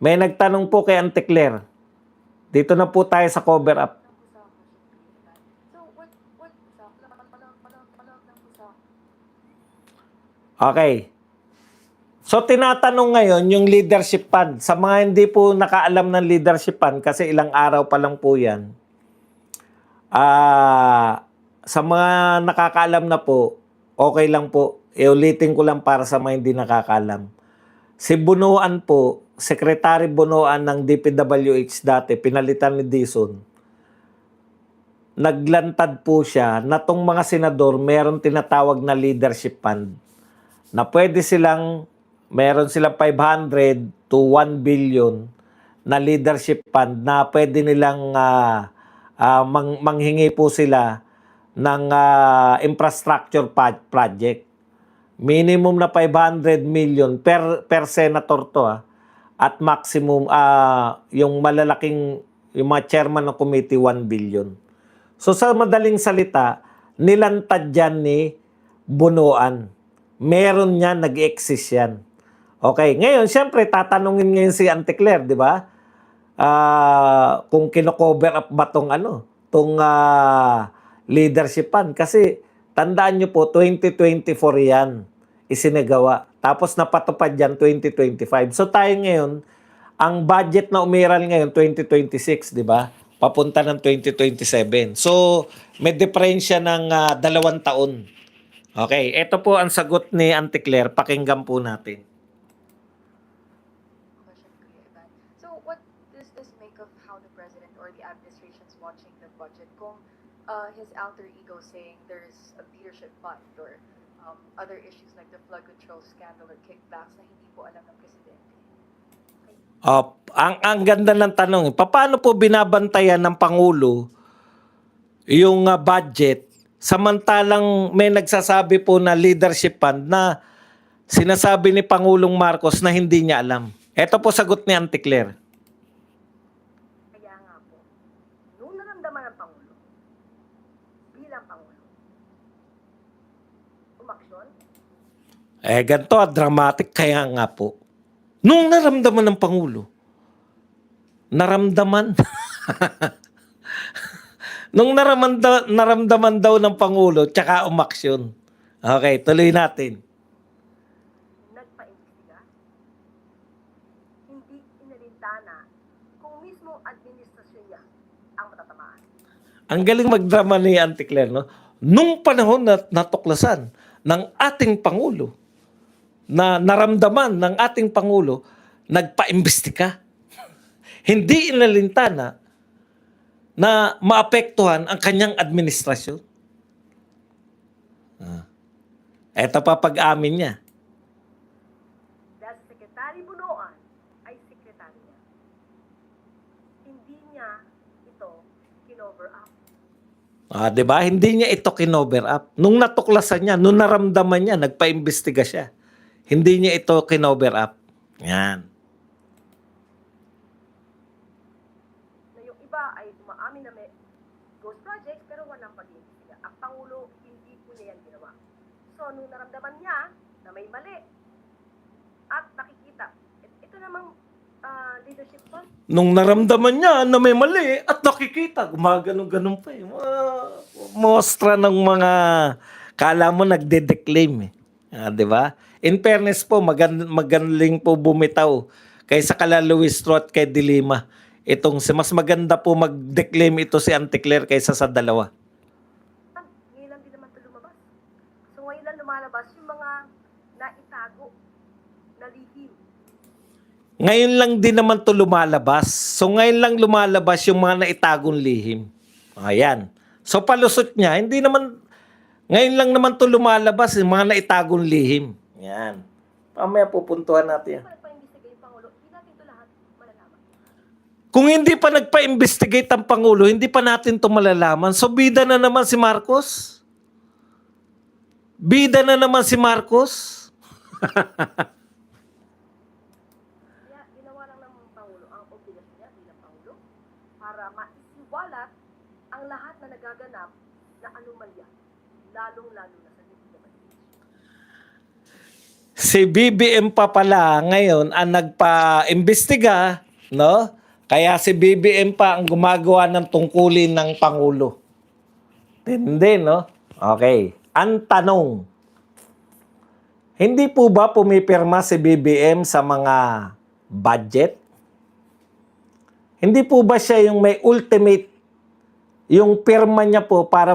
May nagtanong po kay Auntie Claire. Dito na po tayo sa cover up. Okay. So, tinatanong ngayon yung leadership fund. Sa mga hindi po nakaalam ng leadership fund, kasi ilang araw pa lang po yan, sa mga nakakaalam na po, okay lang po. Iulitin ko lang para sa mga hindi nakakaalam. Si Bunuan po, Secretary Bunuan ng DPWH dati, pinalitan ni Dizon. Naglantad po siya na tong mga senador meron tinatawag na leadership fund na pwede silang, meron silang 500 to 1 billion na leadership fund na pwede nilang manghingi po sila ng infrastructure project. Minimum na 500 million per senator to at maximum yung malalaking yung mga chairman ng committee 1 billion. So sa madaling salita, nilantad yan ni Bunuan. Meron niya, nag-exist yan. Okay, ngayon, siyempre, tatanungin ngayon si Auntie Claire, di ba? Kung kino-cover up ba tong leadership fund. Kasi, tandaan nyo po, 2024 yan, isinagawa. Tapos, napatupad yan 2025. So, tayo ngayon, ang budget na umiral ngayon, 2026, di ba? Papunta ng 2027. So, may diferensya ng 2 taon. Okay, ito po ang sagot ni Auntie Claire. Pakinggan po natin. So, what does this make of how the president or the administration is watching the budget? Kung his alter ego saying there's a leadership fund or other issues like the flood control scandal or kickbacks na hindi po alam ng presidente. Ang ganda ng tanong. Paano po binabantayan ng Pangulo yung budget samantalang may nagsasabi po na leadership fund na sinasabi ni Pangulong Marcos na hindi niya alam? Ito po sagot ni Auntie Claire. Kaya nga po, nung naramdaman ng Pangulo, bilang Pangulo, umaksyon? Ganito dramatic. Kaya nga po. Nung naramdaman ng Pangulo, naramdaman nung naramdaman daw ng Pangulo, tsaka umaksyon. Okay, tuloy natin. Nagpaimbestiga? Hindi inalintana kung mismo administrasyon niya ang matatamaan. Ang galing magdrama ni Auntie Claire, no? Nung panahon na natuklasan ng ating Pangulo, na naramdaman ng ating Pangulo, nagpaimbestiga. Hindi inalintana na maapektuhan ang kanyang administrasyon. Ito pa pag-amin niya. Dahil si Secretary Bunuan ay sekretary niya. Hindi niya ito kinover up. Diba? Hindi niya ito kinover up. Nung natuklasan niya, nung naramdaman niya, nagpaimbestiga siya. Hindi niya ito kinover up. Yan. Na yung iba ay umaamin na may ghost projects pero walang pag-iimbestiga. Ang Pangulo, hindi po niya yan ginawa. So, nung naramdaman niya na may mali at nakikita, ito namang leadership fund. Nung naramdaman niya na may mali at nakikita, gumaganon-ganon pa eh. Mostra ng mga kala mo nagde-declaim eh. Di ba? In fairness po, magaling po bumitaw kaysa kala Luis Trot kay Dilima. Mas maganda po mag-declaim ito si Auntie Claire kaysa sa dalawa. Ngayon lang din naman ito lumabas. So ngayon lang lumalabas yung mga naitago na lihim. Ngayon lang din naman ito lumalabas. So ngayon lang lumalabas yung mga naitagong lihim. Ayan. So palusot niya, hindi naman, ngayon lang naman ito lumalabas yung mga naitagong lihim. Yan. Pamaya pupuntuhan natin yan. Nagpa-investigate yung Pangulo, hindi natin ito lahat malalaman. Kung hindi pa nagpa-investigate ang Pangulo, hindi pa natin ito malalaman. So bida na naman si Marcos? Bida na naman si Marcos? Kaya ginawa lang ng Pangulo ang obligasyon niya bilang Pangulo para maisiwalat ang lahat na nagaganap na anomalya, lalong-lalo na sa DPWH. si BBM pa pala ngayon ang nagpa-imbestiga, no? Kaya si BBM pa ang gumagawa ng tungkulin ng Pangulo. Hindi, no? Okay. Ang tanong, hindi po ba pumipirma si BBM sa mga budget? Hindi po ba siya yung may ultimate, yung pirma niya po para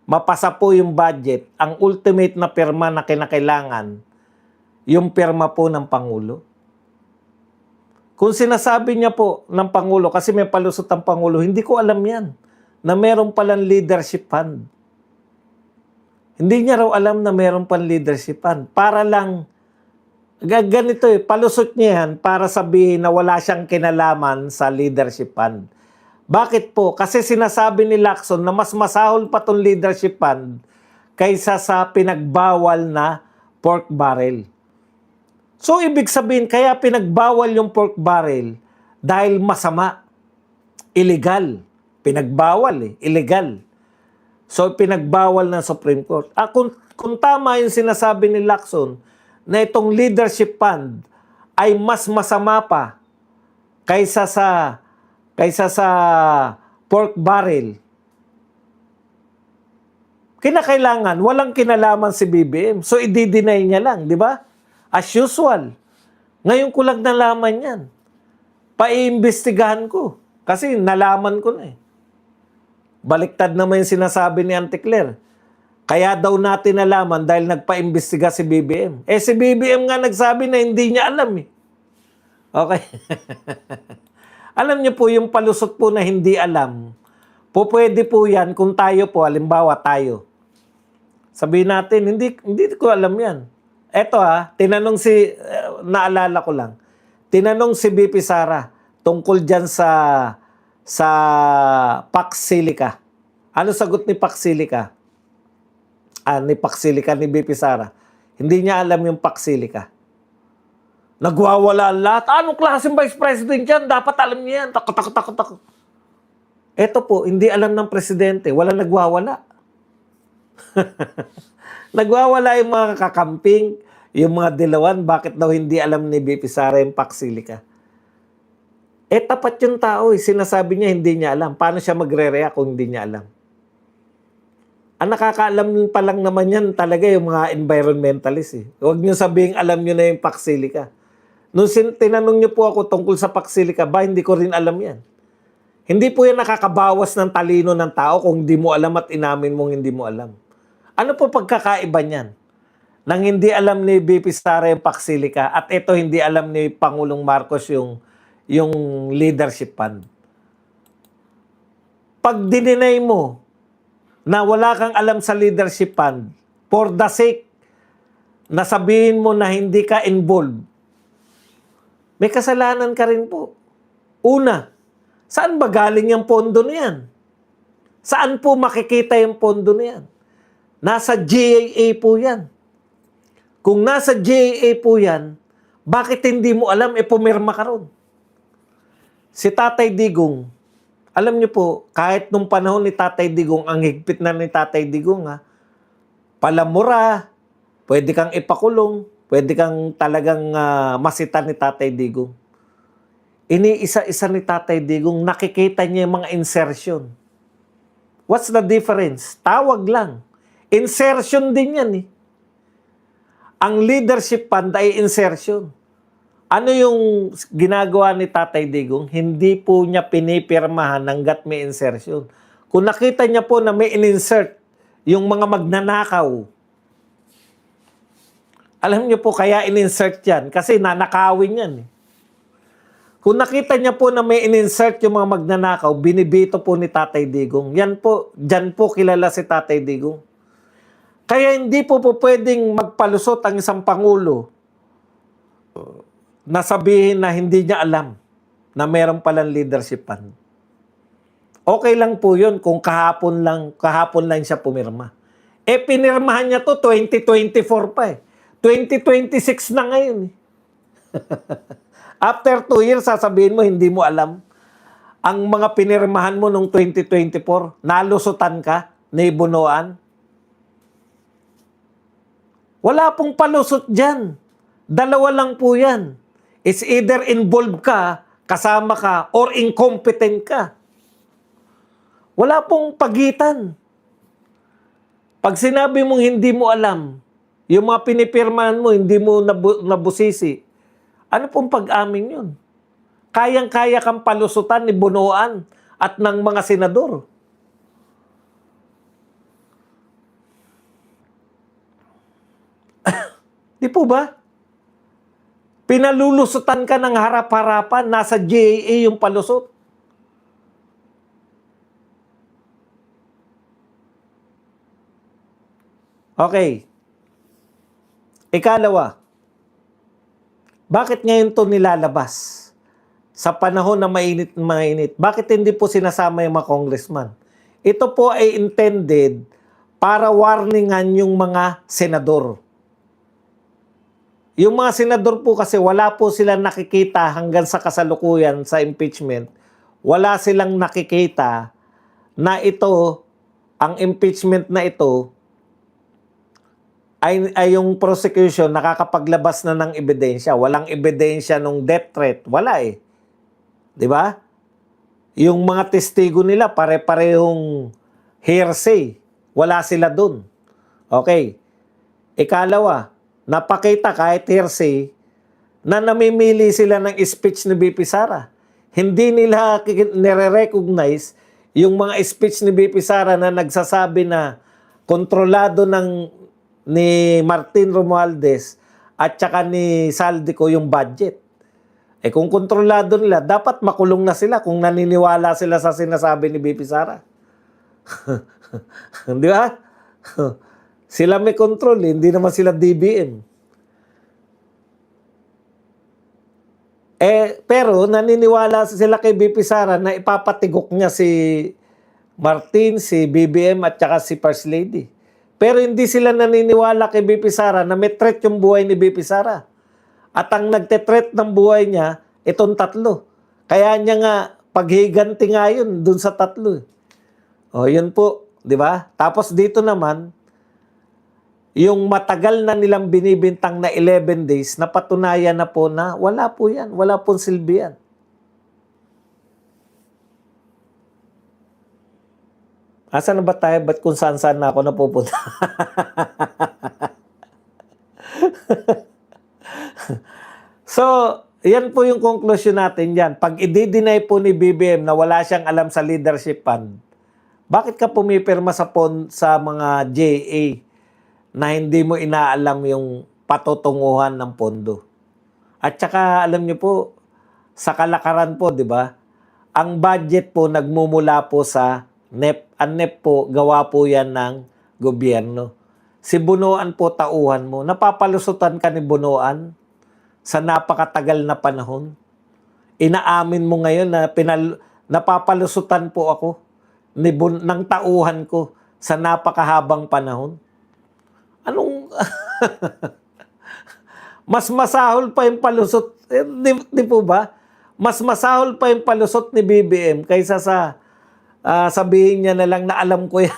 mapasa po yung budget, ang ultimate na pirma na kinakailangan, yung pirma po ng Pangulo? Kung sinasabi niya po ng Pangulo, kasi may palusot ang Pangulo, hindi ko alam yan, na meron palang leadership fund. Hindi niya raw alam na meron pang leadership fund. Para lang, ganito palusot niya yan para sabihin na wala siyang kinalaman sa leadership fund. Bakit po? Kasi sinasabi ni Lacson na mas masahol pa tong leadership fund kaysa sa pinagbawal na pork barrel. So, ibig sabihin, kaya pinagbawal yung pork barrel dahil masama. Illegal. Pinagbawal illegal. So, pinagbawal ng Supreme Court. Kung tama yung sinasabi ni Lacson na itong leadership fund ay mas masama pa kaysa sa pork barrel, kinakailangan, walang kinalaman si BBM. So, i-deny niya lang, di ba? As usual. Ngayon ko lang nalaman yan. Paiimbestigahan ko. Kasi nalaman ko na Baliktad naman yung sinasabi ni Auntie Claire. Kaya daw natin nalaman dahil nagpa-imbestiga si BBM. Si BBM nga nagsabi na hindi niya alam Okay. Alam niyo po, yung palusot po na hindi alam, pwede po yan kung tayo po, halimbawa tayo. Sabihin natin, hindi ko alam yan. Eto tinanong naalala ko lang, tinanong si BP Sara tungkol dyan sa Pax Silica. Ano sagot ni Pax Silica? Ni Pax Silica, ni BP Sara. Hindi niya alam yung Pax Silica. Nagwawala lahat. Anong klaseng vice president yan? Dapat alam niya yan. Takot. Eto po, hindi alam ng presidente. Wala nagwawala. Nagwawala yung mga kakamping, yung mga dilawan. Bakit daw hindi alam ni BP Sara yung Pax Silica? Tapat yung tao Sinasabi niya hindi niya alam. Paano siya magre-react kung hindi niya alam? Ang nakakaalam pa lang naman yan talaga yung mga environmentalist Huwag niyo sabihin alam niyo na yung Pax Silica. Nung tinanong niyo po ako tungkol sa Pax Silica, hindi ko rin alam yan. Hindi po yan nakakabawas ng talino ng tao kung hindi mo alam at inamin mong hindi mo alam. Ano po pagkakaiba niyan? Nang hindi alam ni BP Sara yung Pax Silica at ito hindi alam ni Pangulong Marcos yung leadership fund. Pag dininay mo na wala kang alam sa leadership fund for the sake na sabihin mo na hindi ka involved, may kasalanan ka rin po. Una, saan ba galing yung pondo na yan? Saan po makikita yung pondo na yan? Nasa GAA po yan. Kung nasa GAA po yan, bakit hindi mo alam pumirma ka ron? Si Tatay Digong, alam niyo po, kahit nung panahon ni Tatay Digong, ang higpit na ni Tatay Digong, palamura, pwede kang ipakulong, pwede kang talagang masita ni Tatay Digong. Iniisa-isa ni Tatay Digong, nakikita niya yung mga insertion. What's the difference? Tawag lang. Insertion din yan Ang leadership fund ay insertion. Ano yung ginagawa ni Tatay Digong? Hindi po niya pinipirmahan hanggat may insertion. Kung nakita niya po na may in-insert yung mga magnanakaw, alam niyo po kaya in-insert yan kasi nanakawin yan Kung nakita niya po na may in-insert yung mga magnanakaw, binibito po ni Tatay Digong. Dyan po kilala si Tatay Digong. Kaya hindi po pwedeng magpalusot ang isang Pangulo na sabihin na hindi niya alam na meron palang leadership fund. Okay lang po yun kung kahapon lang siya pumirma. Pinirmahan niya to 2024 pa 2026 na ngayon After 2 years, sasabihin mo, hindi mo alam. Ang mga pinirmahan mo noong 2024, nalusutan ka, naibunuan. Wala pong palusot dyan. Dalawa lang po yan. It's either involved ka, kasama ka, or incompetent ka. Wala pong pagitan. Pag sinabi mong hindi mo alam, yung mga pinipirmahan mo, hindi mo nabusisi, ano pong pag-amin yun? Kayang-kaya kang palusutan ni Bunuan at ng mga senador. Di po ba? Pinalulusutan ka ng harap-harapan, nasa GAA yung palusot. Okay. Ikalawa, bakit ngayon to nilalabas? Sa panahon na mainit. Bakit hindi po sinasama yung mga congressman? Ito po ay intended para warningan yung mga senador. Yung mga senador po kasi wala po silang nakikita hanggang sa kasalukuyan sa impeachment. Wala silang nakikita na ito, ang impeachment na ito, ay yung prosecution nakakapaglabas na ng ebidensya. Walang ebidensya nung death threat. Wala eh. Di ba? Yung mga testigo nila pare-parehong hearsay. Wala sila dun. Okay. Ikalawa, napakita kahit hearsay na namimili sila ng speech ni BP Sara. Hindi nila nire-recognize yung mga speech ni BP Sara na nagsasabi na kontrolado ni Martin Romualdez at saka ni Saldico yung budget. Eh kung kontrolado nila, dapat makulong na sila kung naniniwala sila sa sinasabi ni BP Sara. Di ba? Sila may control, hindi naman sila DBM. Pero naniniwala sila kay BP Sara na ipapatigok niya si Martin, si BBM at saka si First Lady. Pero hindi sila naniniwala kay BP Sara na may threat yung buhay ni BP Sara. At ang nagte-threat ng buhay niya, itong tatlo. Kaya niya nga, paghiganti nga yun dun sa tatlo. O, yun po. Di ba? Tapos dito naman, yung matagal na nilang binibintang na 11 days, napatunayan na po na wala po yan. Wala pong silbi yan. Asan na ba tayo? Ba't kung saan-saan na ako napupunta? So, yan po yung conclusion natin yan. Pag i-deny po ni BBM na wala siyang alam sa leadership fund, bakit ka pumipirma sa mga JA na hindi mo inaalam yung patutunguhan ng pondo? At saka, alam niyo po, sa kalakaran po, di ba? Ang budget po nagmumula po sa NEP. Ang NEP po, gawa po yan ng gobyerno. Si Bunuan po, tauhan mo. Napapalusutan ka ni Bunuan sa napakatagal na panahon. Inaamin mo ngayon na napapalusutan po ako ng tauhan ko sa napakahabang panahon. Anong... Mas masahol pa yung palusot. Di po ba? Mas masahol pa yung palusot ni BBM kaysa sa sabihin niya na lang na alam ko yan.